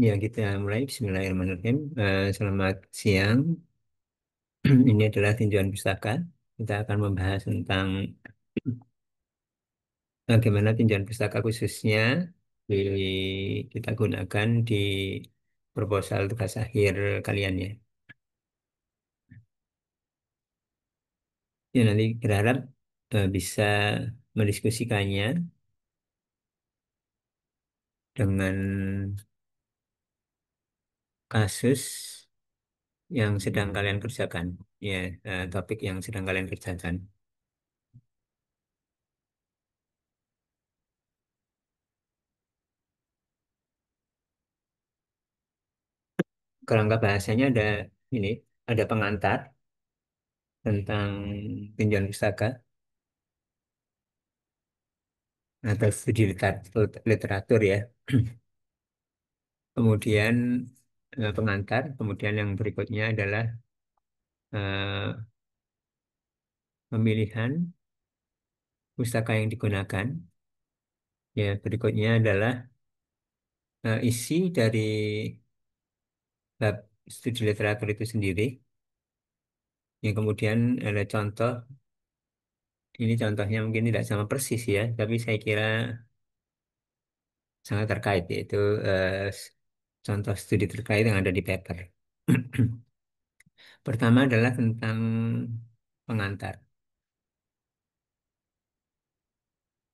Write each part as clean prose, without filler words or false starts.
Ya, kita mulai. Bismillahirrahmanirrahim. Selamat siang. Ini adalah tinjauan pustaka. Kita akan membahas tentang bagaimana tinjauan pustaka khususnya di, kita gunakan di proposal tugas akhir kalian ya. Ya, nanti berharap bisa mendiskusikannya dengan kasus yang sedang kalian kerjakan. Ya, topik yang sedang kalian kerjakan. Kerangka bahasanya ada ini, ada pengantar tentang tinjauan pustaka atau studi literatur ya. Kemudian pengantar, kemudian yang berikutnya adalah eh, pemilihan pustaka yang digunakan. Ya, berikutnya adalah isi dari bab studi literatur itu sendiri. Yang kemudian ada contoh, ini contohnya mungkin tidak sama persis ya, tapi saya kira sangat terkait yaitu contoh studi terkait yang ada di paper. Pertama adalah tentang pengantar.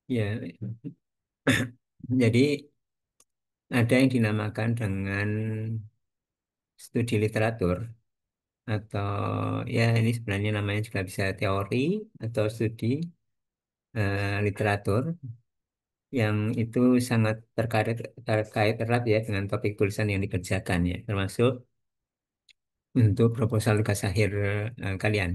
Ya, jadi ada yang dinamakan dengan studi literatur atau ya ini sebenarnya namanya juga bisa teori atau studi literatur yang itu sangat terkait erat ya dengan topik tulisan yang dikerjakan ya, termasuk untuk proposal tugas akhir kalian.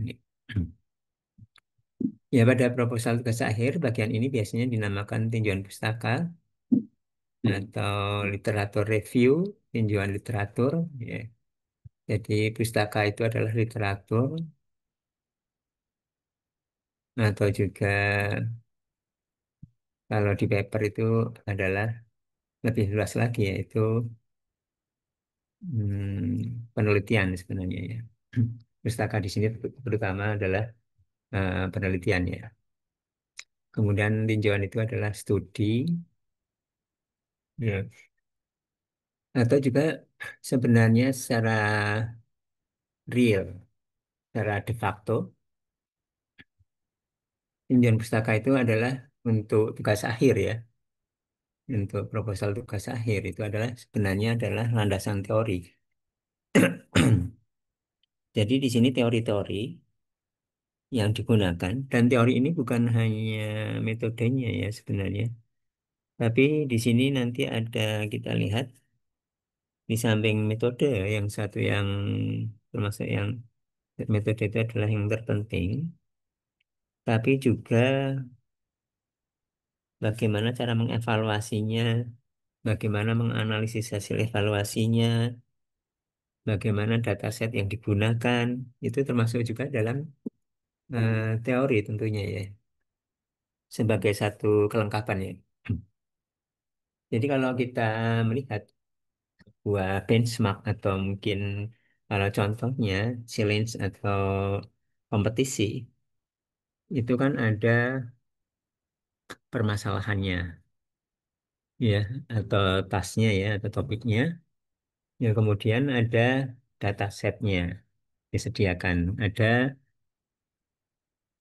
Ya, pada proposal tugas akhir bagian ini biasanya dinamakan tinjauan pustaka atau literatur review, tinjauan literatur ya. Jadi pustaka itu adalah literatur atau juga kalau di paper itu adalah lebih luas lagi yaitu penelitian sebenarnya ya. Pustaka di sini terutama adalah penelitian ya. Kemudian tinjauan itu adalah studi ya. Atau juga sebenarnya secara real, secara de facto tinjauan pustaka itu adalah untuk tugas akhir ya. Untuk proposal tugas akhir itu adalah sebenarnya adalah landasan teori. Jadi di sini teori-teori yang digunakan dan teori ini bukan hanya metodenya ya sebenarnya, tapi di sini nanti ada kita lihat di samping metode yang satu yang termasuk yang metode itu adalah yang terpenting, tapi juga bagaimana cara mengevaluasinya, bagaimana menganalisis hasil evaluasinya, bagaimana dataset yang digunakan, itu termasuk juga dalam teori tentunya ya, sebagai satu kelengkapan ya. Jadi kalau kita melihat buah benchmark atau mungkin kalau contohnya challenge atau kompetisi, itu kan ada permasalahannya ya, atau tasnya ya, atau topiknya. Ya, kemudian ada datasetnya disediakan, ada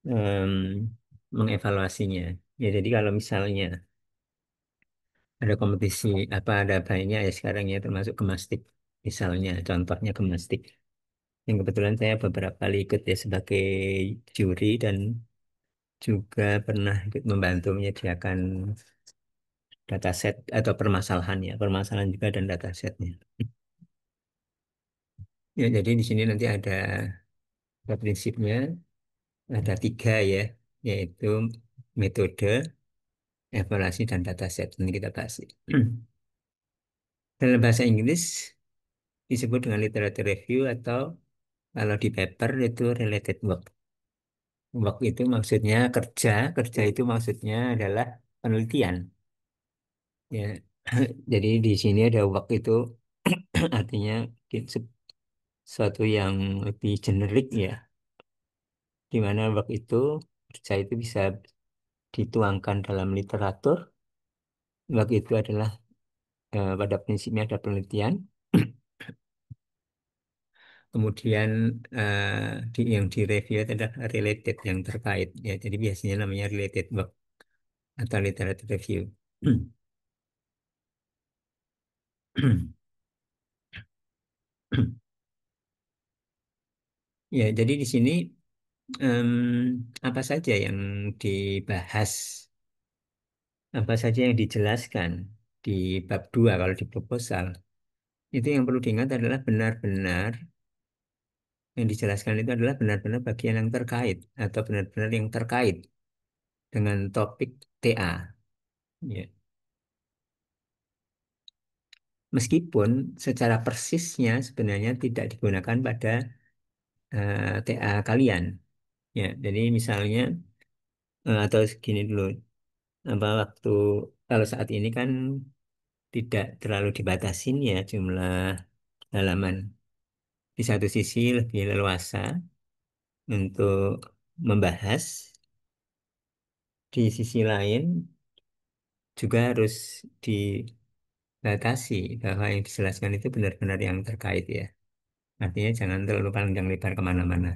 em, mengevaluasinya. Ya, jadi kalau misalnya ada kompetisi apa ada banyak ya sekarang ya termasuk gemastik misalnya contohnya gemastik yang kebetulan saya beberapa kali ikut ya sebagai juri dan juga pernah ikut membantu menyediakan dataset atau permasalahan ya permasalahan juga dan datasetnya ya jadi di sini nanti ada prinsipnya ada tiga ya yaitu metode evaluasi dan dataset ini kita bahas. Dalam bahasa Inggris disebut dengan literature review atau kalau di paper itu related work. Work itu maksudnya kerja, kerja itu maksudnya adalah penelitian. Ya, jadi di sini ada work itu Artinya suatu yang lebih generik ya, di mana work itu kerja itu bisa dituangkan dalam literatur. Work itu adalah pada prinsipnya ada penelitian, kemudian yang direview itu adalah related yang terkait ya. Jadi biasanya namanya related work atau literature review. Ya, jadi di sini em, apa saja yang dibahas, apa saja yang dijelaskan di bab 2 kalau di proposal. Itu yang perlu diingat adalah benar-benar yang dijelaskan itu adalah benar-benar bagian yang terkait atau benar-benar yang terkait dengan topik TA. Ya. Meskipun secara persisnya sebenarnya tidak digunakan pada TA kalian. Ya, jadi misalnya atau segini dulu, apa waktu kalau saat ini kan tidak terlalu dibatasin ya jumlah halaman. Di satu sisi lebih leluasa untuk membahas, di sisi lain juga harus dibatasi bahwa yang dijelaskan itu benar-benar yang terkait ya. Artinya jangan terlalu panjang lebar kemana-mana.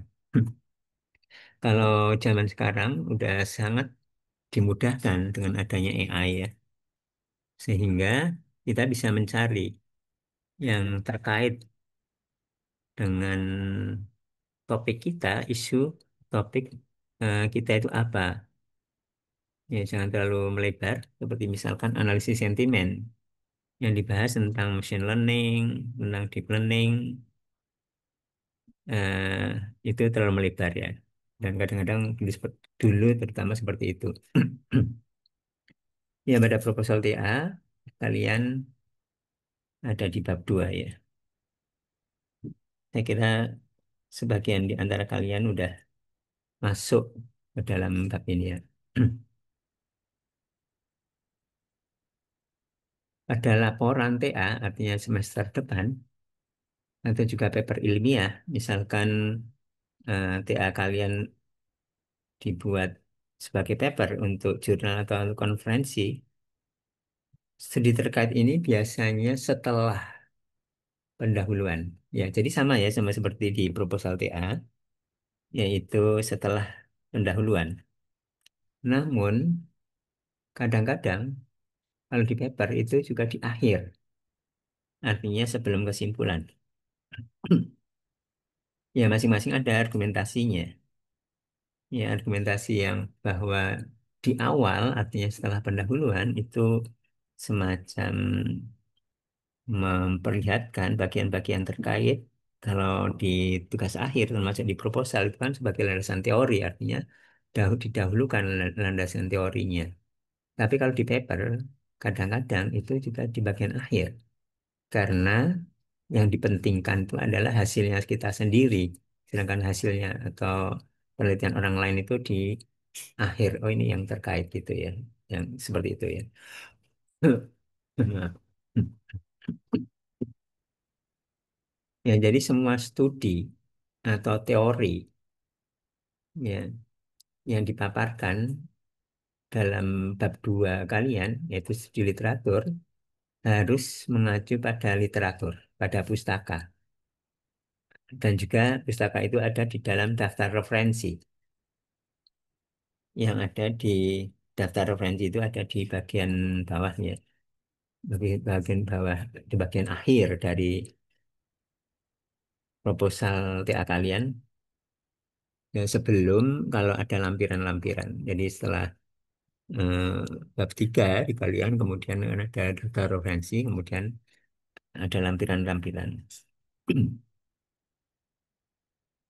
Kalau zaman sekarang udah sangat dimudahkan dengan adanya AI ya, sehingga kita bisa mencari yang terkait dengan topik kita, isu topik kita itu apa. Ya, jangan terlalu melebar, seperti misalkan analisis sentimen yang dibahas tentang machine learning, tentang deep learning, itu terlalu melebar ya. Dan kadang-kadang dulu terutama seperti itu. Ya, pada proposal TA, kalian ada di bab 2 ya. Saya kira sebagian di antara kalian udah masuk ke dalam bab ini ya. Pada laporan TA, artinya semester depan, atau juga paper ilmiah, misalkan TA kalian dibuat sebagai paper untuk jurnal atau konferensi, studi terkait ini biasanya setelah pendahuluan. Ya, jadi sama ya, sama seperti di proposal TA, yaitu setelah pendahuluan. Namun, kadang-kadang kalau di paper itu juga di akhir, artinya sebelum kesimpulan. Ya, masing-masing ada argumentasinya. Ya, argumentasi yang bahwa di awal, artinya setelah pendahuluan, itu semacam memperlihatkan bagian-bagian terkait. Kalau di tugas akhir, termasuk di proposal, itu kan sebagai landasan teori, artinya didahulukan landasan teorinya. Tapi kalau di paper, kadang-kadang itu juga di bagian akhir. Karena yang dipentingkan itu adalah hasilnya kita sendiri. Sedangkan hasilnya atau penelitian orang lain itu di akhir. Oh ini yang terkait gitu ya. Yang seperti itu ya. Ya, jadi semua studi atau teori ya yang dipaparkan dalam bab 2 kalian, yaitu studi literatur, harus mengacu pada literatur, pada pustaka. Dan juga pustaka itu ada di dalam daftar referensi. Yang ada di daftar referensi itu ada di bagian bawahnya, bagian bawah, di bagian akhir dari proposal TA kalian, ya sebelum kalau ada lampiran-lampiran. Jadi setelah eh, bab 3 di kalian, kemudian ada daftar referensi, kemudian ada lampiran-lampiran.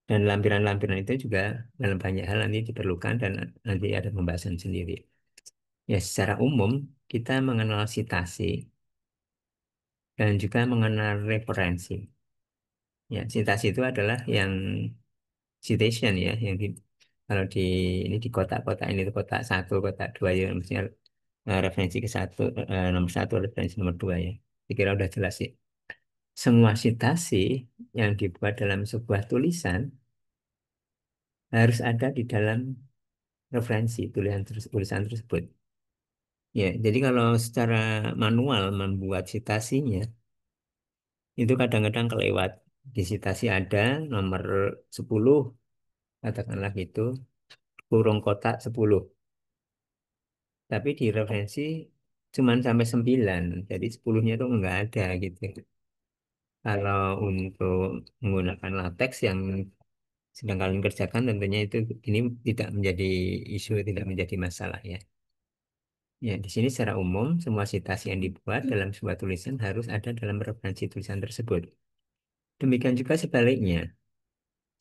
Dan lampiran-lampiran itu juga dalam banyak hal nanti diperlukan dan nanti ada pembahasan sendiri. Ya, secara umum kita mengenal citasi dan juga mengenal referensi. Ya, citasi itu adalah yang citation ya, yang di kalau di ini di kotak-kotak ini kotak satu, kotak dua ya, maksudnya referensi ke satu, nomor satu, referensi nomor dua ya. Saya kira udah jelas sih. semua sitasi yang dibuat dalam sebuah tulisan harus ada di dalam referensi tulisan tersebut. Ya, jadi kalau secara manual membuat sitasinya, itu kadang-kadang kelewat. Di sitasi ada nomor 10, katakanlah gitu, kurung kotak 10. Tapi di referensi cuman sampai 9, jadi 10-nya itu enggak ada gitu. Kalau untuk menggunakan latex yang sedang kalian kerjakan, tentunya itu ini tidak menjadi isu, tidak menjadi masalah ya. Ya, di sini secara umum semua sitasi yang dibuat dalam sebuah tulisan harus ada dalam referensi tulisan tersebut. Demikian juga sebaliknya,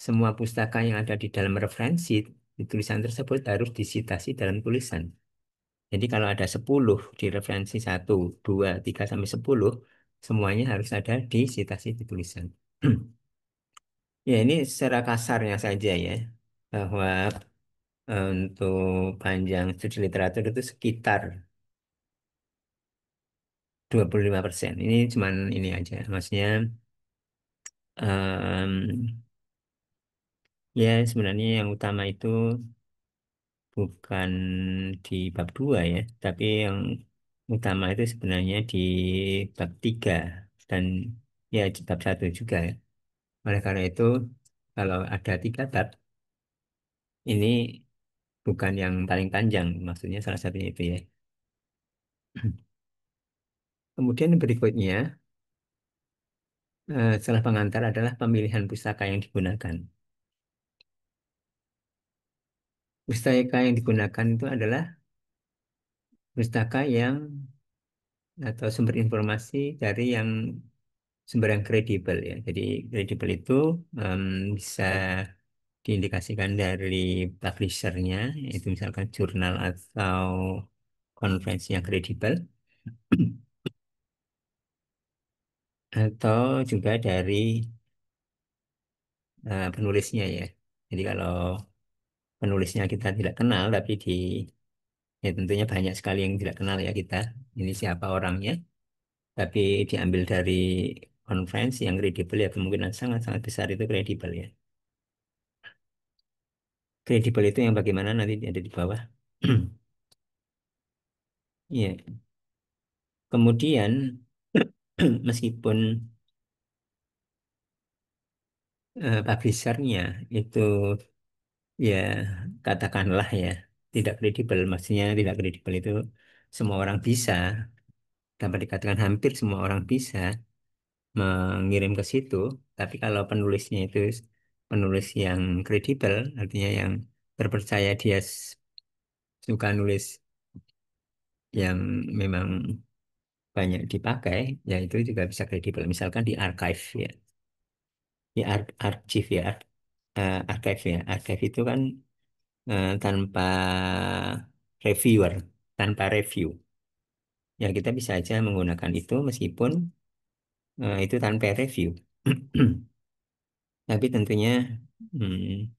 semua pustaka yang ada di dalam referensi di tulisan tersebut harus disitasi dalam tulisan. Jadi kalau ada 10 di referensi 1, 2, 3 sampai 10, semuanya harus ada di sitasi di tulisan. Ya, ini secara kasarnya saja ya, bahwa untuk panjang studi literatur itu sekitar 25%. Ini cuman ini aja, maksudnya em, ya sebenarnya yang utama itu bukan di bab 2 ya, tapi yang utama itu sebenarnya di bab 3 dan ya di bab 1 juga ya. Oleh karena itu, kalau ada 3 bab, ini bukan yang paling panjang, maksudnya salah satunya itu ya. Kemudian yang berikutnya, setelah pengantar adalah pemilihan pustaka yang digunakan. Pustaka yang digunakan itu adalah pustaka yang atau sumber informasi dari yang sumber yang kredibel ya. Jadi kredibel itu em, bisa diindikasikan dari publishernya, itu misalkan jurnal atau konferensi yang kredibel, atau juga dari penulisnya ya. Jadi kalau penulisnya kita tidak kenal, tapi ya tentunya banyak sekali yang tidak kenal ya kita. Ini siapa orangnya, tapi diambil dari konferensi yang kredibel ya kemungkinan sangat-sangat besar itu kredibel ya. Kredibel itu yang bagaimana nanti ada di bawah. Iya. Kemudian meskipun publishernya itu ya katakanlah ya tidak kredibel, maksudnya tidak kredibel itu semua orang bisa, dapat dikatakan hampir semua orang bisa mengirim ke situ, tapi kalau penulisnya itu penulis yang kredibel, artinya yang terpercaya dia suka nulis yang memang banyak dipakai, ya itu juga bisa kredibel. Misalkan di archive ya, di archive ya, archive ya, archive itu kan tanpa reviewer, tanpa review. Ya kita bisa aja menggunakan itu meskipun itu tanpa review. Tapi tentunya hmm,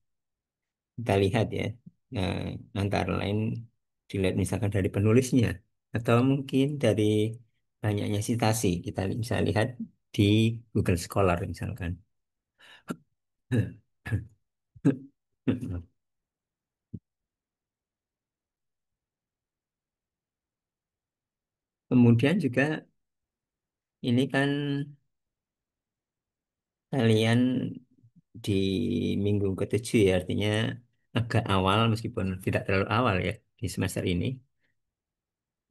kita lihat ya, eh, antara lain dilihat misalkan dari penulisnya atau mungkin dari banyaknya sitasi. Kita bisa lihat di Google Scholar misalkan. Kemudian juga ini kan kalian di minggu ke-7 ya, artinya agak awal meskipun tidak terlalu awal ya di semester ini.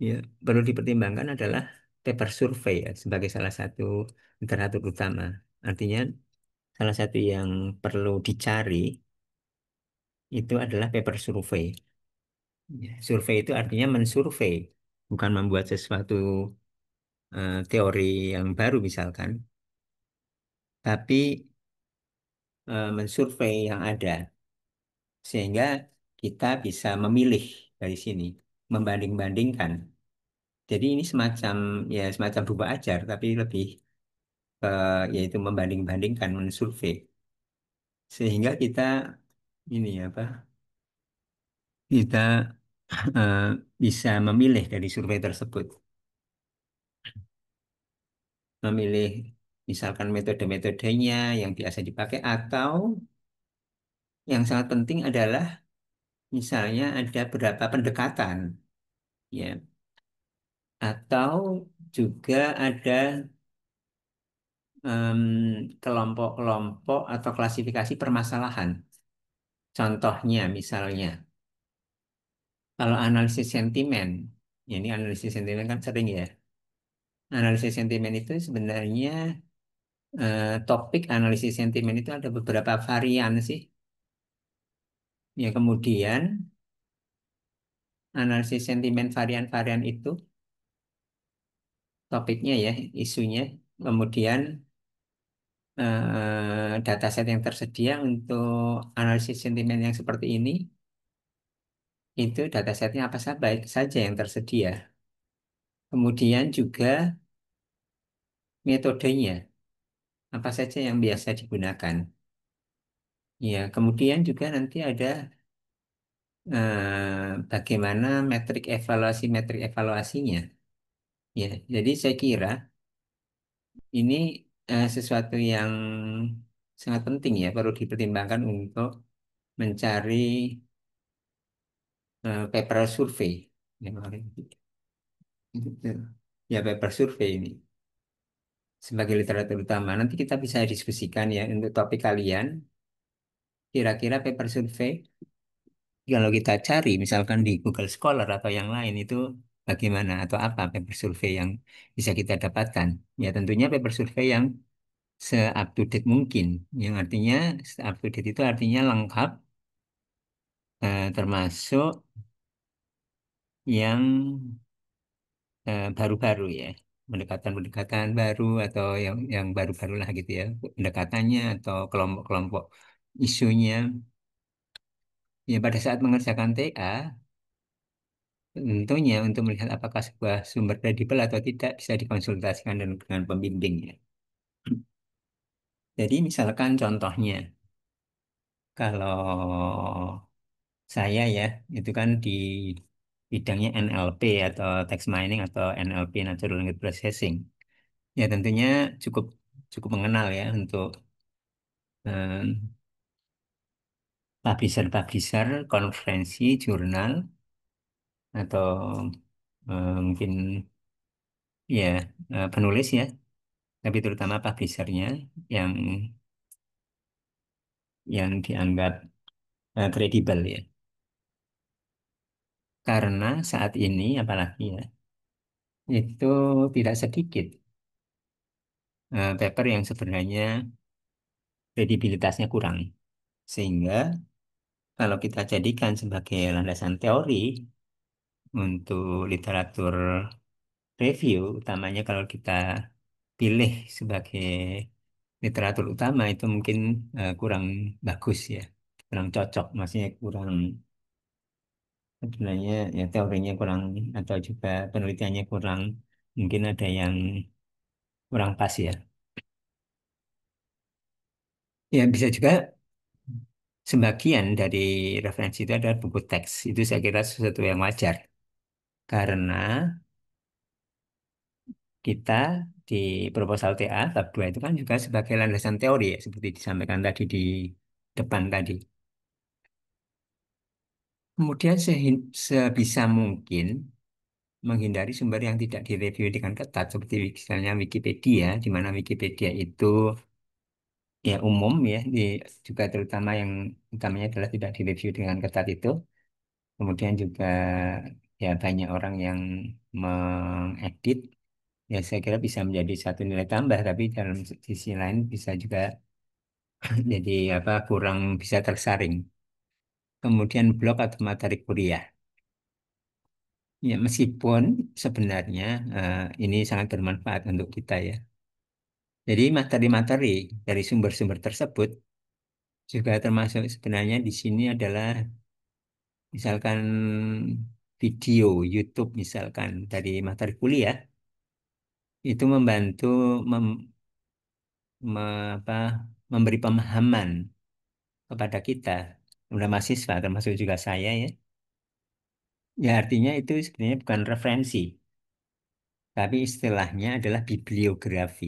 Ya, perlu dipertimbangkan adalah paper survei ya, sebagai salah satu literatur utama. Artinya salah satu yang perlu dicari itu adalah paper survei. Ya, survei itu artinya mensurvei, bukan membuat sesuatu teori yang baru misalkan, tapi mensurvei yang ada sehingga kita bisa memilih dari sini, membanding-bandingkan. Jadi ini semacam ya semacam buku ajar, tapi lebih yaitu membanding-bandingkan, mensurvei, sehingga kita ini apa? Kita eh, bisa memilih dari survei tersebut, memilih. misalkan metode-metodenya yang biasa dipakai, atau yang sangat penting adalah misalnya ada beberapa pendekatan, ya, atau juga ada em, kelompok-kelompok atau klasifikasi permasalahan. Contohnya misalnya, kalau analisis sentimen, ya ini analisis sentimen kan sering ya. Analisis sentimen itu sebenarnya topik analisis sentimen itu ada beberapa varian sih. Ya kemudian analisis sentimen varian-varian itu topiknya ya, isunya. Kemudian dataset yang tersedia untuk analisis sentimen yang seperti ini itu datasetnya apa saja baik saja yang tersedia. Kemudian juga metodenya apa saja yang biasa digunakan. Ya, kemudian juga nanti ada bagaimana metrik evaluasinya. Ya, jadi saya kira ini sesuatu yang sangat penting ya, perlu dipertimbangkan untuk mencari paper survei. Ya, ya, paper survei ini sebagai literatur utama. Nanti kita bisa diskusikan ya untuk topik kalian. Kira-kira paper survei kalau kita cari misalkan di Google Scholar atau yang lain itu bagaimana atau apa paper survei yang bisa kita dapatkan. Ya tentunya paper survei yang se-up to date mungkin. Yang artinya se-up to date itu artinya lengkap, termasuk yang baru-baru ya. Pendekatan-pendekatan baru atau yang baru-baru lah gitu ya. Pendekatannya atau kelompok-kelompok isunya. Ya pada saat mengerjakan TA, tentunya untuk melihat apakah sebuah sumber kredibel atau tidak bisa dikonsultasikan dengan pembimbingnya. Jadi misalkan contohnya, kalau saya ya, itu kan di bidangnya NLP atau text mining atau NLP Natural Language Processing. Ya tentunya cukup cukup mengenal ya untuk eh, publisher-publisher, konferensi, jurnal, atau mungkin ya penulis ya, tapi terutama publishernya yang dianggap kredibel ya. Karena saat ini apalagi ya, itu tidak sedikit paper yang sebenarnya kredibilitasnya kurang. Sehingga kalau kita jadikan sebagai landasan teori untuk literatur review, utamanya kalau kita pilih sebagai literatur utama itu mungkin kurang bagus ya, kurang cocok, maksudnya kurang sebenarnya ya teorinya kurang atau juga penelitiannya kurang, mungkin ada yang kurang pas ya. Ya bisa juga sebagian dari referensi itu adalah buku teks. Itu saya kira sesuatu yang wajar karena kita di proposal TA bab 2 itu kan juga sebagai landasan teori ya, seperti disampaikan tadi di depan tadi. Kemudian sebisa mungkin menghindari sumber yang tidak direview dengan ketat seperti misalnya Wikipedia, di mana Wikipedia itu ya umum ya, juga terutama yang utamanya adalah tidak direview dengan ketat itu. Kemudian juga ya banyak orang yang mengedit, ya saya kira bisa menjadi satu nilai tambah, tapi dalam sisi lain bisa juga jadi apa kurang bisa tersaring. Kemudian blog atau materi kuliah. Ya meskipun sebenarnya ini sangat bermanfaat untuk kita ya. Jadi materi-materi dari sumber-sumber tersebut juga termasuk sebenarnya di sini adalah misalkan video YouTube misalkan dari materi kuliah itu membantu apa, memberi pemahaman kepada kita, kepada mahasiswa termasuk juga saya ya. Ya artinya itu sebenarnya bukan referensi, tapi istilahnya adalah bibliografi.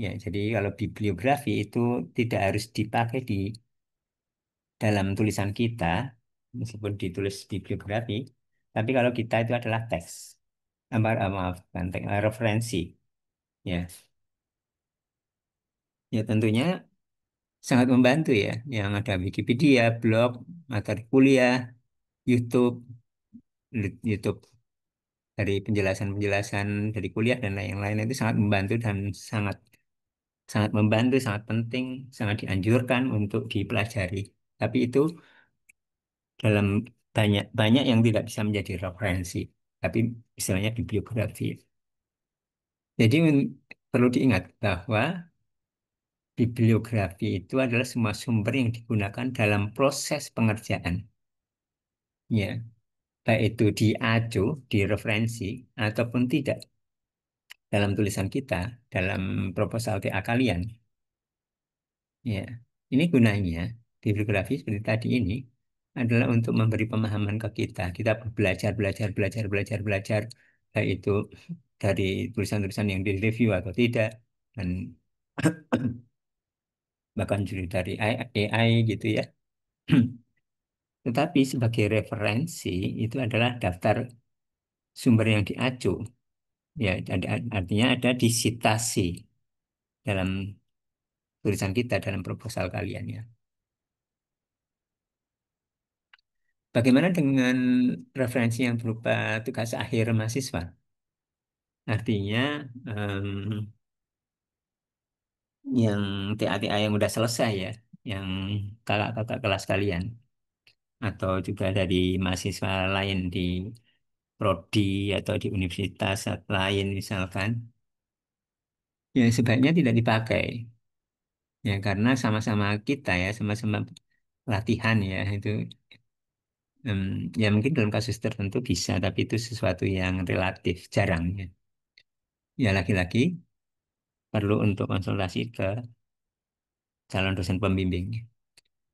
Ya, jadi kalau bibliografi itu tidak harus dipakai di dalam tulisan kita, meskipun ditulis bibliografi, tapi kalau kita itu adalah teks, maaf, bukan teks, referensi. Ya, ya tentunya sangat membantu ya. Yang ada Wikipedia, blog, materi kuliah, YouTube, YouTube dari penjelasan-penjelasan dari kuliah dan lain-lain itu sangat membantu dan sangat sangat membantu, sangat penting, sangat dianjurkan untuk dipelajari. Tapi itu dalam banyak banyak yang tidak bisa menjadi referensi, tapi istilahnya bibliografi. Jadi perlu diingat bahwa bibliografi itu adalah semua sumber yang digunakan dalam proses pengerjaan. Ya, baik itu diacu, direferensi, ataupun tidak dalam tulisan kita, dalam proposal TA kalian. Ya, ini gunanya bibliografi seperti tadi ini adalah untuk memberi pemahaman ke kita. Kita belajar, belajar, belajar, belajar, belajar, baik itu dari tulisan-tulisan yang direview atau tidak, dan bahkan juga dari AI gitu ya. Tetapi sebagai referensi itu adalah daftar sumber yang diacu. Ya, artinya ada di sitasi dalam tulisan kita, dalam proposal kalian ya. Bagaimana dengan referensi yang berupa tugas akhir mahasiswa? Artinya yang TA-TA yang udah selesai ya, yang kakak-kakak kelas kalian, atau juga dari mahasiswa lain di prodi atau di universitas lain misalkan, ya sebaiknya tidak dipakai. Ya karena sama-sama kita ya, sama-sama latihan ya itu. Ya mungkin dalam kasus tertentu bisa, tapi itu sesuatu yang relatif jarang ya. Ya lagi-lagi perlu untuk konsultasi ke calon dosen pembimbing.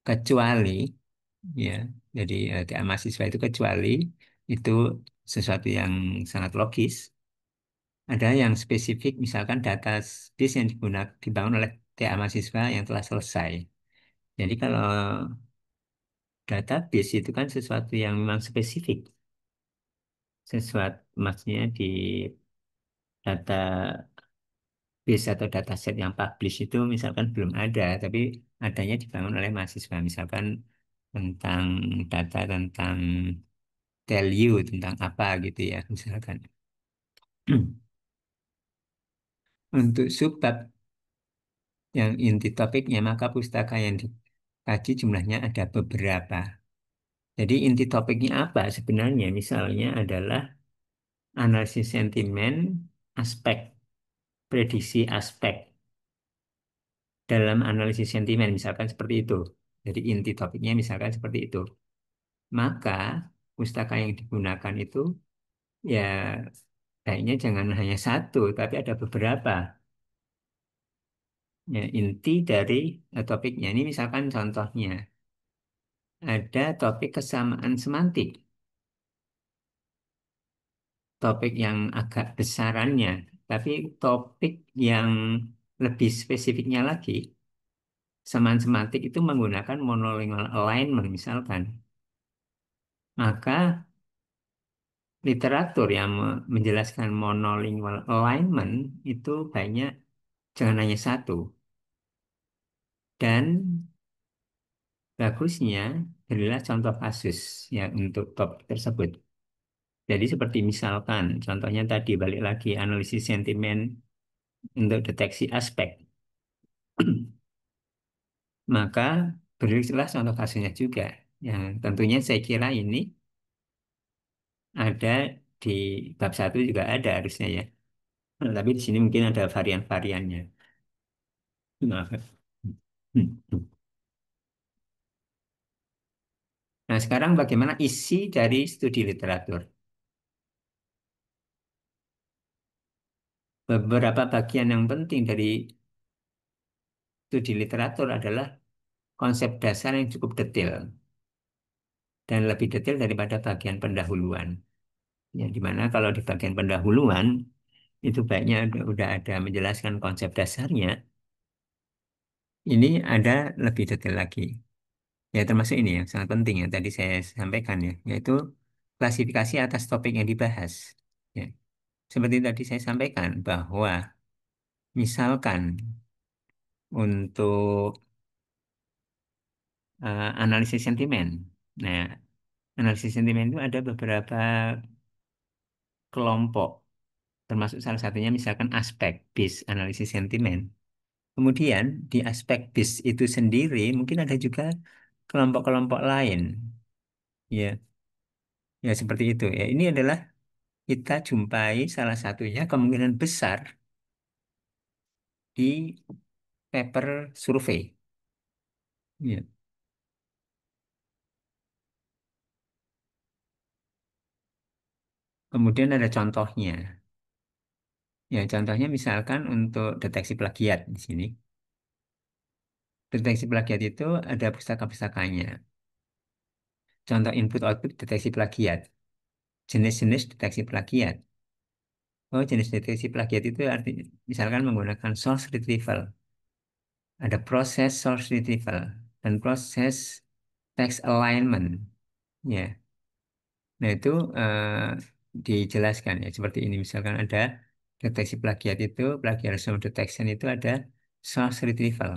Kecuali ya, jadi TA mahasiswa itu kecuali itu sesuatu yang sangat logis. Ada yang spesifik, misalkan database yang digunakan dibangun oleh TA mahasiswa yang telah selesai. Jadi kalau database itu kan sesuatu yang memang spesifik, sesuatu maksudnya di data base atau dataset yang publish itu misalkan belum ada, tapi adanya dibangun oleh mahasiswa, misalkan tentang data tentang value, tentang apa gitu ya, misalkan. Untuk subbab yang inti topiknya, maka pustaka yang dikaji jumlahnya ada beberapa. Jadi inti topiknya apa sebenarnya? Misalnya adalah analisis sentimen, aspek, prediksi aspek dalam analisis sentimen, misalkan seperti itu. Jadi inti topiknya misalkan seperti itu. Maka pustaka yang digunakan itu ya kayaknya jangan hanya satu, tapi ada beberapa. Ya, inti dari topiknya. Ini misalkan contohnya, ada topik kesamaan semantik, topik yang agak besarannya, tapi topik yang lebih spesifiknya lagi, kesamaan semantik itu menggunakan monolingual alignment misalkan. Maka literatur yang menjelaskan monolingual alignment itu banyak, jangan hanya satu. Dan bagusnya berilah contoh kasus ya untuk topik tersebut. Jadi seperti misalkan, contohnya tadi balik lagi analisis sentimen untuk deteksi aspek. Maka berilah contoh kasusnya juga. Yang tentunya saya kira ini ada di bab satu juga ada harusnya ya. Nah, tapi di sini mungkin ada varian-variannya. Maaf. Nah, sekarang bagaimana isi dari studi literatur? Beberapa bagian yang penting dari studi literatur adalah konsep dasar yang cukup detail dan lebih detail daripada bagian pendahuluan. Ya, di mana kalau di bagian pendahuluan itu baiknya udah ada menjelaskan konsep dasarnya. Ini ada lebih detail lagi. Ya, termasuk ini yang sangat penting yang tadi saya sampaikan ya, yaitu klasifikasi atas topik yang dibahas. Ya, seperti tadi saya sampaikan bahwa misalkan untuk analisis sentimen. Nah, analisis sentimen itu ada beberapa kelompok, termasuk salah satunya misalkan aspek based analisis sentimen. Kemudian di aspek BIS itu sendiri mungkin ada juga kelompok-kelompok lain. Ya, ya seperti itu. Ya, ini adalah kita jumpai salah satunya kemungkinan besar di paper survei. Ya. Kemudian ada contohnya. Ya, contohnya misalkan untuk deteksi plagiat di sini. Deteksi plagiat itu ada pustaka-pustakanya. Contoh input-output deteksi plagiat. Jenis-jenis deteksi plagiat. Oh, jenis deteksi plagiat itu artinya misalkan menggunakan source retrieval. Ada proses source retrieval dan proses text alignment. Ya, nah itu dijelaskan ya seperti ini. Misalkan ada deteksi plagiat itu, plagiarism detection itu ada source retrieval.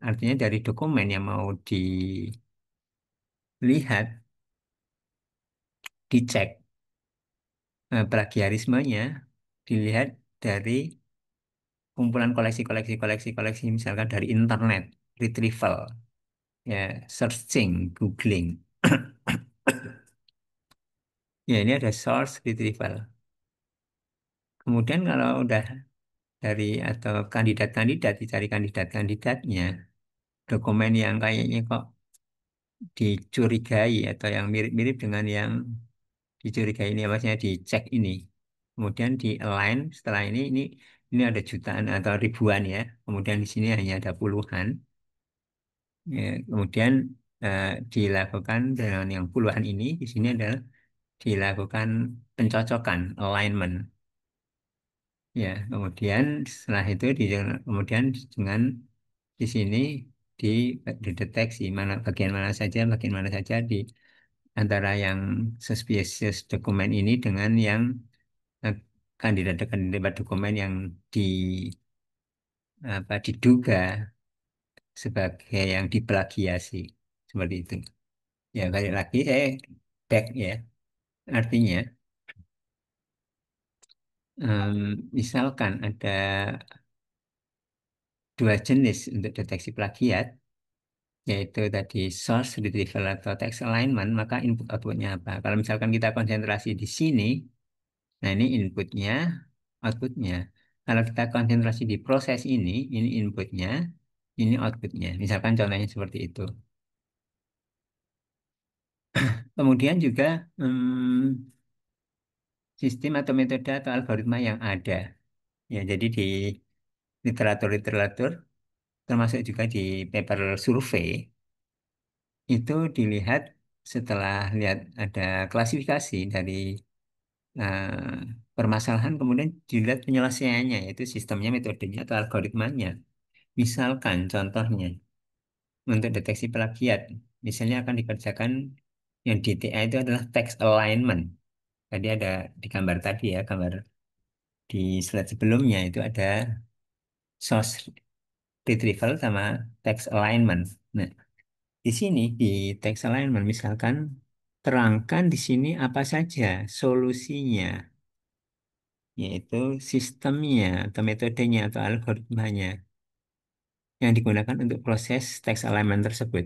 Artinya dari dokumen yang mau dilihat, dicek plagiarismenya, dilihat dari kumpulan koleksi, misalkan dari internet, retrieval, ya, searching, googling. Ya, ini ada source retrieval. Kemudian kalau udah dari atau kandidat-kandidat, dicari kandidat-kandidatnya, dokumen yang kayaknya kok dicurigai atau yang mirip-mirip dengan yang dicurigai ini, maksudnya dicek ini. Kemudian di align setelah ini ada jutaan atau ribuan ya. Kemudian di sini hanya ada puluhan. Ya, kemudian dilakukan dengan yang puluhan ini, di sini adalah dilakukan pencocokan, alignment. Ya, kemudian setelah itu kemudian dengan di sini di, dideteksi bagian mana saja di antara yang suspicious dokumen ini dengan yang eh, kandidat-kandidat dokumen yang di diduga sebagai yang diplagiasi seperti itu. Ya, balik lagi back ya. Artinya misalkan ada dua jenis untuk deteksi plagiat, yaitu tadi source retrieval atau text alignment, maka input outputnya apa? Kalau misalkan kita konsentrasi di sini, nah ini inputnya, outputnya. Kalau kita konsentrasi di proses ini inputnya, ini outputnya. Misalkan contohnya seperti itu. Kemudian juga sistem atau metode atau algoritma yang ada. Ya, jadi di literatur-literatur, termasuk juga di paper survei, itu dilihat setelah lihat ada klasifikasi dari permasalahan, kemudian dilihat penyelesaiannya, yaitu sistemnya, metodenya, atau algoritmanya. Misalkan contohnya, untuk deteksi plagiat, misalnya akan dikerjakan yang DTA itu adalah text alignment. Tadi ada di gambar tadi ya, gambar di slide sebelumnya itu ada source retrieval sama text alignment. Nah, di sini di text alignment misalkan terangkan di sini apa saja solusinya, yaitu sistemnya atau metodenya atau algoritmanya yang digunakan untuk proses text alignment tersebut.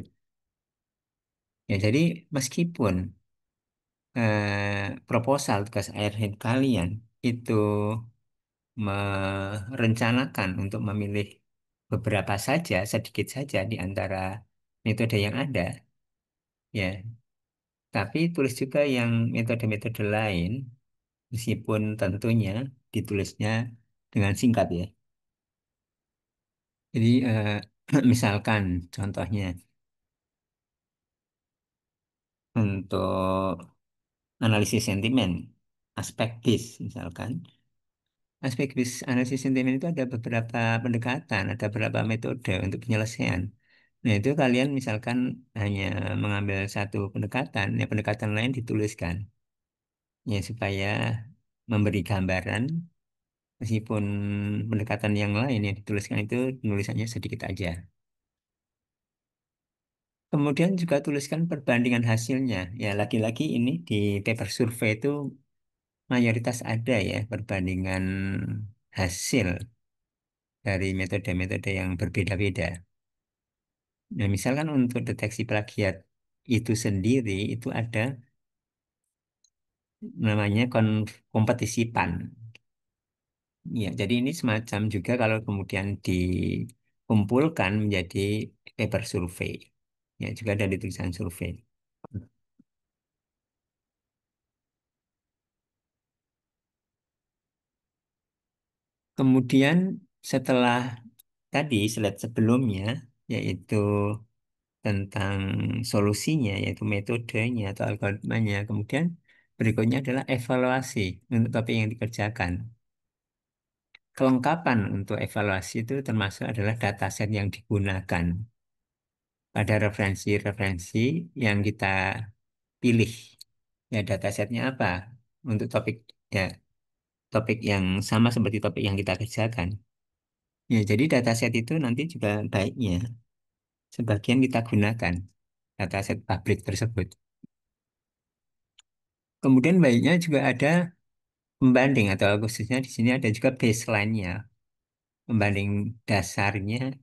Ya, jadi meskipun proposal tugas akhir kalian itu merencanakan untuk memilih beberapa saja, sedikit saja di antara metode yang ada, ya, tapi tulis juga yang metode-metode lain, meskipun tentunya ditulisnya dengan singkat ya. Jadi misalkan contohnya untuk analisis sentimen, aspek BIS misalkan, aspek bisnis analisis sentimen itu ada beberapa pendekatan, ada beberapa metode untuk penyelesaian. Nah, itu kalian misalkan hanya mengambil satu pendekatan, ya pendekatan lain dituliskan, ya supaya memberi gambaran, meskipun pendekatan yang lain yang dituliskan itu penulisannya sedikit aja. Kemudian juga tuliskan perbandingan hasilnya. Ya, lagi-lagi ini di paper survei itu mayoritas ada ya perbandingan hasil dari metode-metode yang berbeda-beda. Nah, misalkan untuk deteksi plagiat itu sendiri itu ada namanya kompetisi PAN. Ya, jadi ini semacam juga kalau kemudian dikumpulkan menjadi paper survei. Ya, juga ada di tulisan survei. Kemudian setelah tadi slide sebelumnya, yaitu tentang solusinya, yaitu metodenya atau algoritmanya. Kemudian berikutnya adalah evaluasi untuk topik yang dikerjakan. Kelengkapan untuk evaluasi itu termasuk adalah dataset yang digunakan pada referensi-referensi yang kita pilih. Ya, datasetnya apa? Untuk topik ya topik yang sama seperti topik yang kita kerjakan. Ya, jadi dataset itu nanti juga baiknya sebagian kita gunakan dataset pabrik tersebut. Kemudian baiknya juga ada pembanding atau khususnya di sini ada juga baseline-nya, pembanding dasarnya,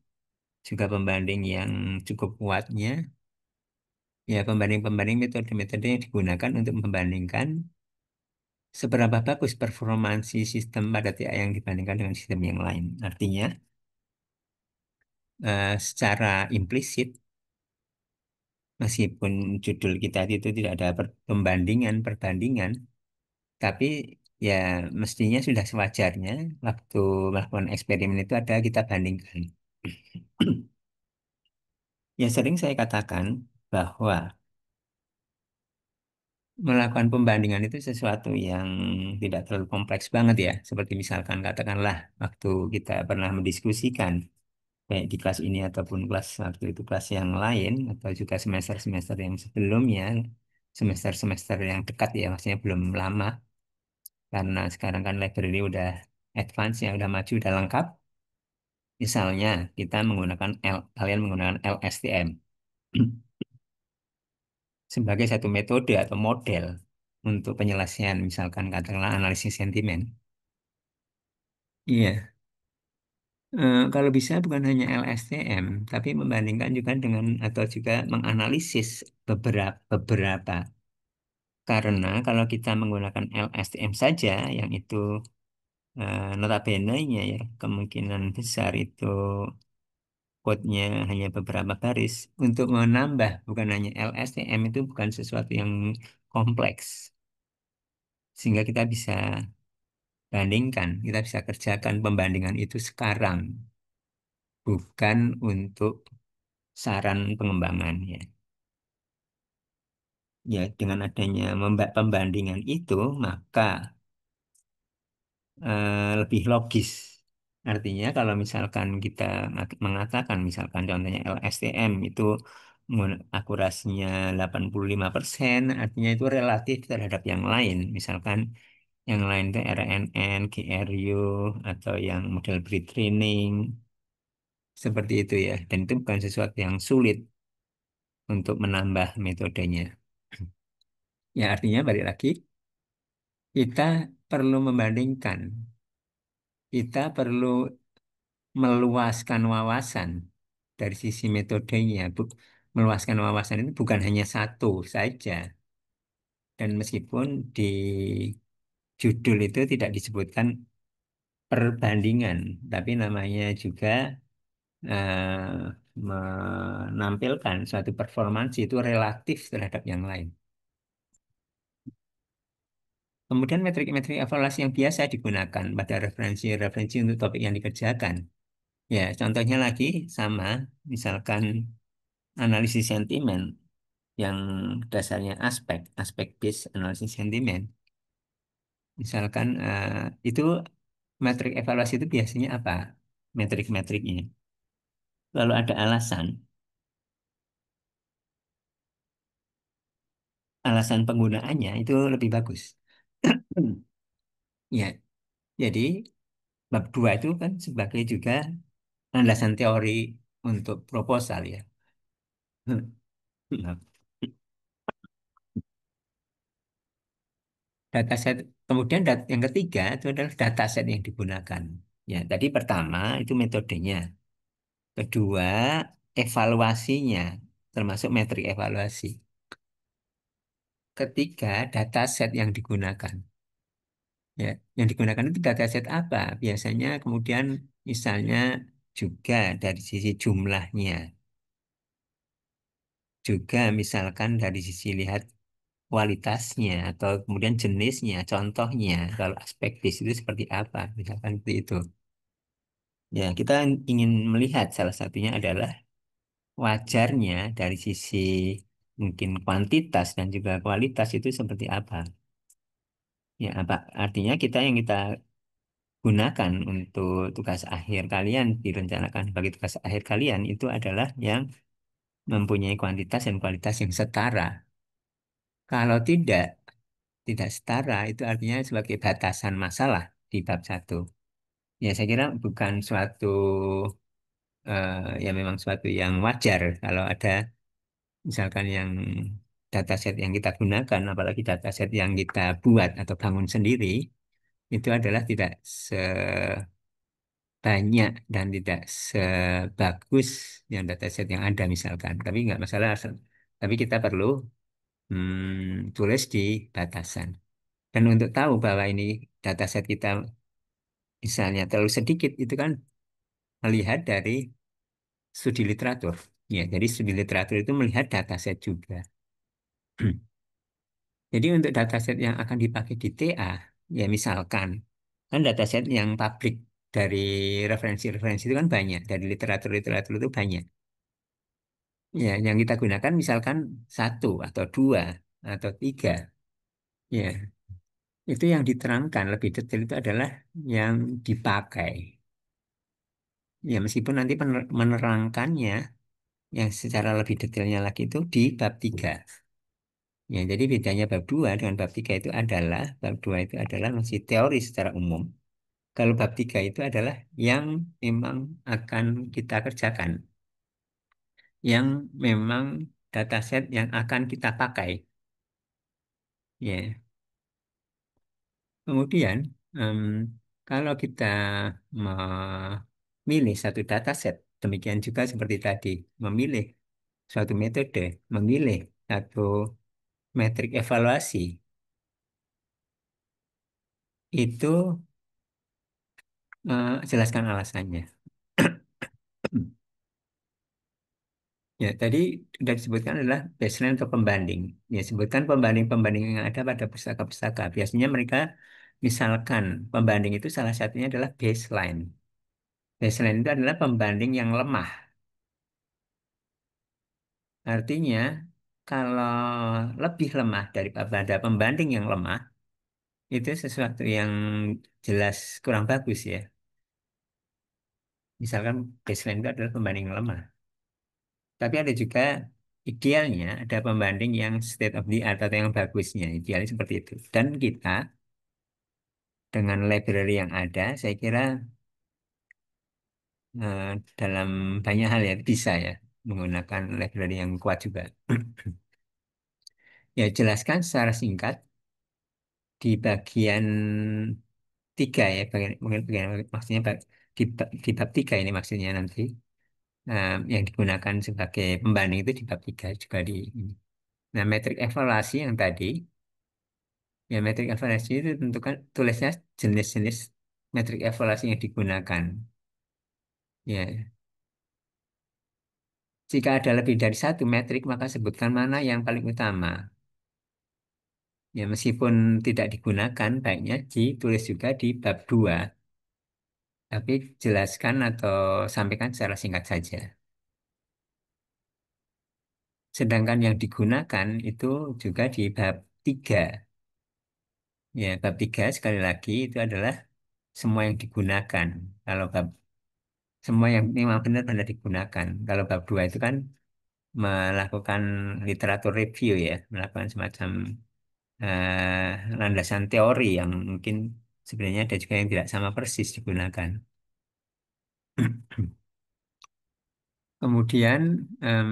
juga pembanding yang cukup kuatnya, ya pembanding-pembanding metode-metode yang digunakan untuk membandingkan seberapa bagus performansi sistem pada TI yang dibandingkan dengan sistem yang lain. Artinya, secara implisit, meskipun judul kita itu tidak ada perbandingan, tapi ya mestinya sudah sewajarnya waktu melakukan eksperimen itu ada kita bandingkan. Ya sering saya katakan bahwa melakukan pembandingan itu sesuatu yang tidak terlalu kompleks banget ya. Seperti misalkan katakanlah waktu kita pernah mendiskusikan baik di kelas ini ataupun kelas waktu itu kelas yang lain atau juga semester-semester yang sebelumnya, semester-semester yang dekat ya, maksudnya belum lama karena sekarang kan library udah advance ya, udah maju, udah lengkap. Misalnya kita menggunakan kalian menggunakan LSTM sebagai satu metode atau model untuk penyelesaian misalkan katakanlah analisis sentimen. Iya, kalau bisa bukan hanya LSTM, tapi membandingkan juga dengan atau juga menganalisis beberapa. Karena kalau kita menggunakan LSTM saja, yang itu notabene-nya ya kemungkinan besar itu code-nya hanya beberapa baris. Untuk menambah bukan hanya LSTM itu bukan sesuatu yang kompleks. Sehingga kita bisa bandingkan, kita bisa kerjakan pembandingan itu sekarang, bukan untuk saran pengembangan ya. Ya, dengan adanya pembandingan itu, maka lebih logis. Artinya kalau misalkan kita mengatakan, misalkan contohnya LSTM itu akurasinya 85%, artinya itu relatif terhadap yang lain. Misalkan yang lain itu RNN, GRU, atau yang model pre-training, seperti itu ya. Dan itu bukan sesuatu yang sulit untuk menambah metodenya. Ya artinya balik lagi, kita perlu membandingkan. Kita perlu meluaskan wawasan dari sisi metodenya. Meluaskan wawasan itu bukan hanya satu saja. Dan meskipun di judul itu tidak disebutkan perbandingan, tapi namanya juga menampilkan suatu performansi itu relatif terhadap yang lain. Kemudian metrik-metrik evaluasi yang biasa digunakan pada referensi-referensi untuk topik yang dikerjakan. Ya, contohnya lagi sama, misalkan analisis sentimen yang dasarnya aspek based analisis sentimen. Misalkan itu metrik evaluasi itu biasanya apa? Metrik-metriknya. Lalu ada alasan, alasan penggunaannya itu lebih bagus. Ya, jadi bab 2 itu kan sebagai juga landasan teori untuk proposal ya. Nah, dataset, kemudian yang ketiga itu adalah dataset yang digunakan. Ya, tadi pertama itu metodenya. Kedua, evaluasinya, termasuk metrik evaluasi. Ketiga, dataset yang digunakan. Ya, yang digunakan itu dataset apa? Biasanya kemudian misalnya juga dari sisi jumlahnya, juga misalkan dari sisi lihat kualitasnya atau kemudian jenisnya, contohnya kalau aspektis itu seperti apa, misalkan seperti itu. Ya, kita ingin melihat salah satunya adalah wajarnya dari sisi mungkin kuantitas dan juga kualitas itu seperti apa. Ya, apa artinya kita gunakan untuk tugas akhir kalian, direncanakan sebagai tugas akhir kalian itu adalah yang mempunyai kuantitas dan kualitas yang setara. Kalau tidak setara, itu artinya sebagai batasan masalah di bab satu. Ya, saya kira bukan suatu, ya memang suatu yang wajar kalau ada misalkan yang dataset yang kita gunakan, apalagi dataset yang kita buat atau bangun sendiri, itu adalah tidak sebanyak dan tidak sebagus yang dataset yang ada misalkan. Tapi nggak masalah, tapi kita perlu tulis di batasan. Dan untuk tahu bahwa ini dataset kita misalnya terlalu sedikit, itu kan melihat dari studi literatur. Ya, jadi studi literatur itu melihat dataset juga. Jadi untuk dataset yang akan dipakai di TA, ya misalkan, kan dataset yang publik dari referensi-referensi itu kan banyak, dari literatur-literatur itu banyak. Ya, yang kita gunakan misalkan satu atau dua atau tiga. Ya, itu yang diterangkan lebih detail itu adalah yang dipakai. Ya, meskipun nanti menerangkannya yang secara lebih detailnya lagi itu di bab 3. Ya, jadi bedanya bab 2 dengan bab 3 itu adalah bab 2 itu adalah masih teori secara umum. Kalau bab 3 itu adalah yang memang akan kita kerjakan, yang memang dataset yang akan kita pakai. Ya, kemudian em, kalau kita memilih satu dataset, demikian juga seperti tadi, memilih suatu metode, memilih satu metrik evaluasi, itu jelaskan alasannya. Ya, tadi sudah disebutkan adalah baseline atau pembanding. Ya, sebutkan pembanding-pembanding yang ada pada pustaka-pustaka. Biasanya mereka, misalkan pembanding itu salah satunya adalah baseline. Baseline itu adalah pembanding yang lemah. Artinya, kalau lebih lemah daripada pembanding yang lemah, itu sesuatu yang jelas kurang bagus ya. Misalkan baseline itu adalah pembanding yang lemah. Tapi ada juga idealnya ada pembanding yang state of the art atau yang bagusnya. Idealnya seperti itu. Dan kita dengan library yang ada, saya kira eh, dalam banyak hal ya bisa ya menggunakan library yang kuat juga. Ya, jelaskan secara singkat di bagian 3 ya, mungkin bagian, maksudnya di bab 3 ini maksudnya nanti yang digunakan sebagai pembanding itu di bab 3 juga di ini. Nah, metrik evaluasi yang tadi, ya metrik evaluasi itu tentukan tulisnya jenis-jenis metrik evaluasi yang digunakan. Ya, jika ada lebih dari satu metrik, maka sebutkan mana yang paling utama. Ya, meskipun tidak digunakan, baiknya ditulis juga di bab 2, tapi jelaskan atau sampaikan secara singkat saja. Sedangkan yang digunakan itu juga di bab 3. Ya, bab 3 sekali lagi itu adalah semua yang digunakan. Kalau bab semua yang memang benar-benar digunakan. Kalau bab 2 itu kan melakukan literatur review ya, melakukan semacam landasan teori yang mungkin sebenarnya ada juga yang tidak sama persis digunakan. Kemudian em,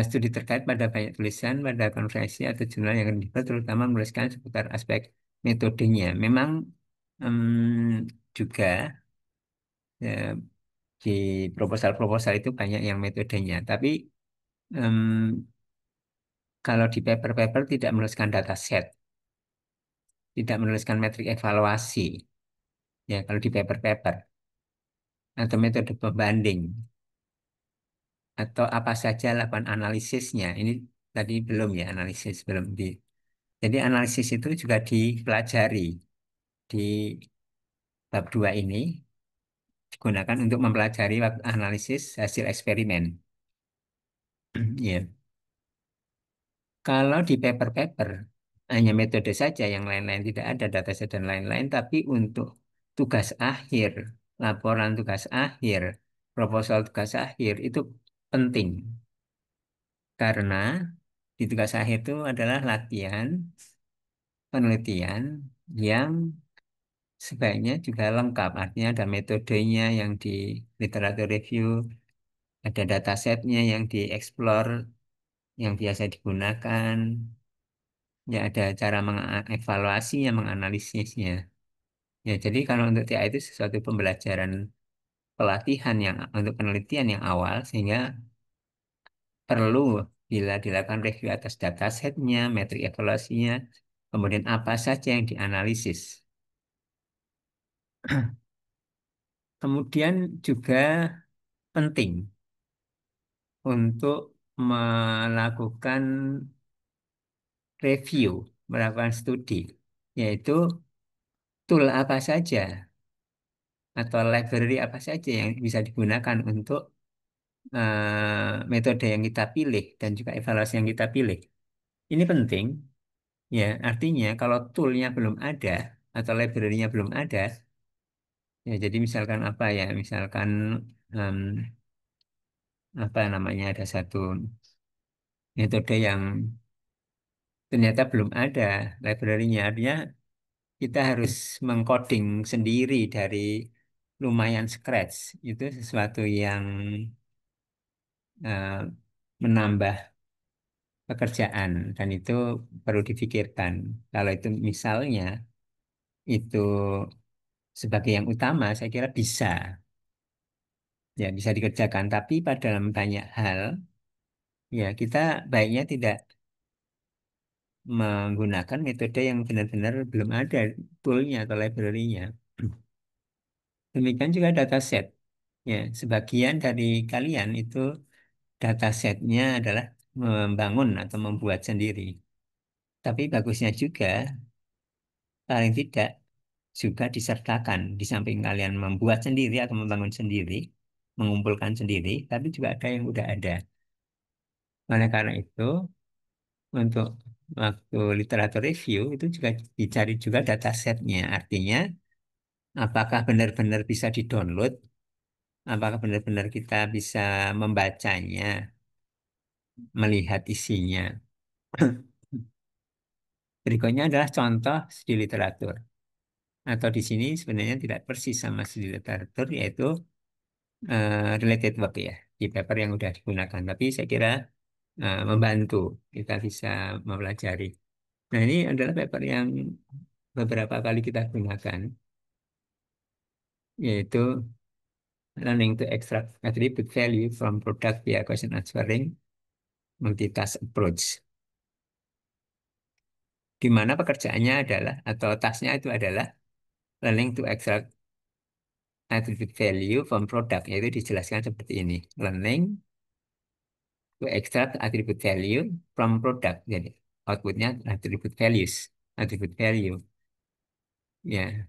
studi terkait pada banyak tulisan pada konferensi atau jurnal yang dibuat terutama menuliskan seputar aspek metodenya. Memang juga eh, di proposal-proposal itu banyak yang metodenya, tapi em, kalau di paper-paper tidak menuliskan data set, tidak menuliskan metrik evaluasi, ya kalau di paper-paper atau metode pembanding atau apa saja lakukan analisisnya. Ini tadi belum ya analisis belum di. Jadi analisis itu juga dipelajari di bab 2 ini digunakan untuk mempelajari analisis hasil eksperimen. Ya, kalau di paper-paper hanya metode saja, yang lain-lain tidak ada dataset dan lain-lain, tapi untuk tugas akhir, laporan tugas akhir, proposal tugas akhir itu penting karena di tugas akhir itu adalah latihan penelitian yang sebaiknya juga lengkap. Artinya ada metodenya yang di literatur review, ada datasetnya yang dieksplor, yang biasa digunakan, ya ada cara mengevaluasinya, menganalisisnya. Ya, jadi kalau untuk TA itu sesuatu pembelajaran pelatihan yang untuk penelitian yang awal, sehingga perlu bila dilakukan review atas datasetnya, metrik evaluasinya, kemudian apa saja yang dianalisis. Kemudian juga penting untuk melakukan review, melakukan studi, yaitu tool apa saja atau library apa saja yang bisa digunakan untuk metode yang kita pilih dan juga evaluasi yang kita pilih. Ini penting, ya. Artinya kalau toolnya belum ada atau library-nya belum ada, ya jadi misalkan apa ya, misalkan em, apa namanya ada satu metode yang ternyata belum ada library-nya, artinya kita harus mengcoding sendiri dari lumayan scratch. Itu sesuatu yang eh, menambah pekerjaan dan itu perlu difikirkan. Kalau itu misalnya itu sebagai yang utama, saya kira bisa, ya bisa dikerjakan. Tapi pada dalam banyak hal, ya kita baiknya tidak menggunakan metode yang benar-benar belum ada toolnya atau library-nya. Demikian juga dataset. Ya, sebagian dari kalian itu datasetnya adalah membangun atau membuat sendiri. Tapi bagusnya juga, paling tidak juga disertakan di samping kalian membuat sendiri atau membangun sendiri, mengumpulkan sendiri, tapi juga ada yang udah ada. Oleh karena itu, untuk waktu literatur review itu juga dicari juga datasetnya. Artinya, apakah benar-benar bisa di-download, apakah benar-benar kita bisa membacanya, melihat isinya. Berikutnya adalah contoh studi literatur. Atau di sini sebenarnya tidak persis sama studi literatur, yaitu related work ya, di paper yang sudah digunakan. Tapi saya kira membantu kita bisa mempelajari. Nah, ini adalah paper yang beberapa kali kita gunakan, yaitu learning to extract attribute value from product via question answering multitask approach. Di mana pekerjaannya adalah, atau tasknya itu adalah learning to extract attribute value from product, yaitu dijelaskan seperti ini. Learning to extract attribute value from product. Jadi outputnya attribute values, attribute value. Ya,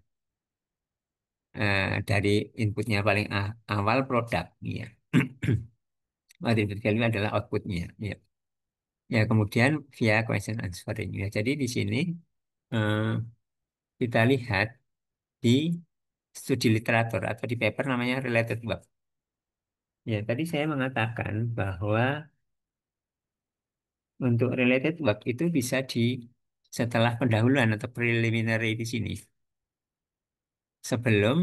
dari inputnya paling awal produk. Ya. Attribute value adalah outputnya. Ya. Ya, kemudian via question answering. Ya, jadi di sini eh, kita lihat di studi literatur atau di paper namanya related work. Ya, tadi saya mengatakan bahwa untuk related work itu bisa di setelah pendahuluan atau preliminary di sini. Sebelum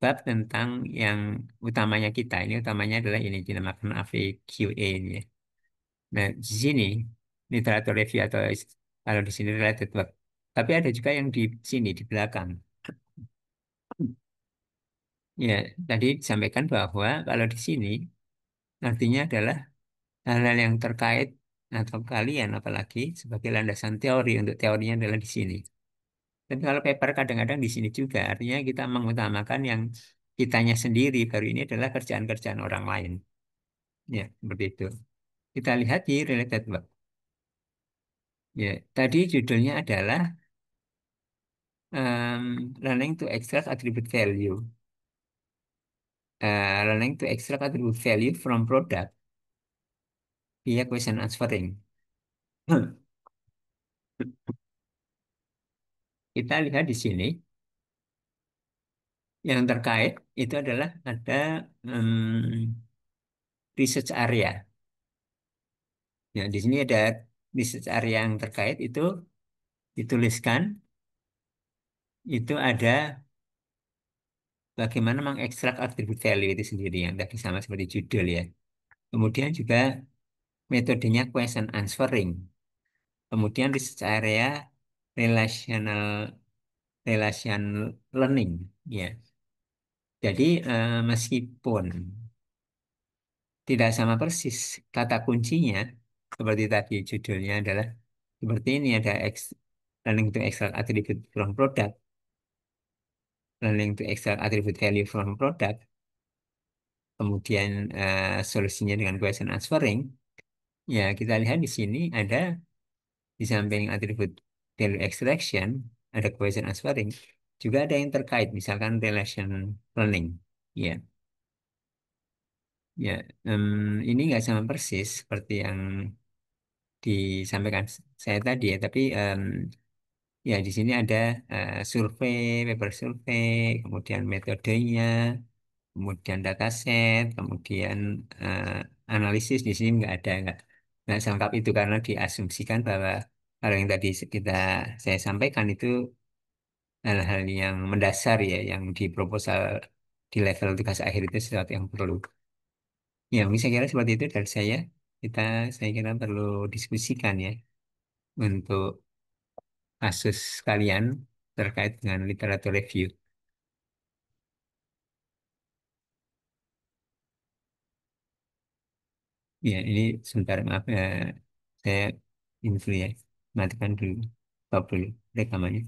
bab tentang yang utamanya kita, ini utamanya adalah ini dinamakan AVQA ini ya. Nah, di sini literatur review atau kalau di sini related work. Tapi ada juga yang di sini di belakang. Ya, tadi disampaikan bahwa kalau di sini artinya adalah hal-hal yang terkait atau kalian apalagi sebagai landasan teori untuk teorinya adalah di sini. Tapi kalau paper kadang-kadang di sini juga artinya kita mengutamakan yang kitanya sendiri baru ini adalah kerjaan-kerjaan orang lain. Ya, seperti itu. Kita lihat di related work. Ya, tadi judulnya adalah learning to extract attribute value. Learning to extract attribute value from product via question answering. Kita lihat di sini yang terkait itu adalah ada research area. Ya, di sini ada research area yang terkait itu dituliskan itu ada bagaimana mengekstrak atribut value itu sendiri yang tadi sama seperti judul ya. Kemudian juga metodenya question answering. Kemudian research area relational relation learning ya. Jadi meskipun tidak sama persis kata kuncinya seperti tadi judulnya adalah seperti ini ada learning to extract attribute from product, learning to extract attribute value from product, kemudian solusinya dengan question answering. Ya, kita lihat di sini ada di samping attribute value extraction, ada question answering, juga ada yang terkait, misalkan relation learning. Ya, ya, ini nggak sama persis seperti yang disampaikan saya tadi ya, tapi ya di sini ada survei, paper survei, kemudian metodenya, kemudian dataset, kemudian eh, analisis di sini nggak selengkap itu karena diasumsikan bahwa kalau yang tadi saya sampaikan itu hal-hal yang mendasar ya, yang di proposal di level tugas akhir itu sesuatu yang perlu. Ya, mungkin saya kira seperti itu dari saya. Saya kira perlu diskusikan ya untuk kasus kalian terkait dengan literatur review. Ya, ini sebentar maaf saya ini dulu ya, matikan dulu, stop dulu rekamannya.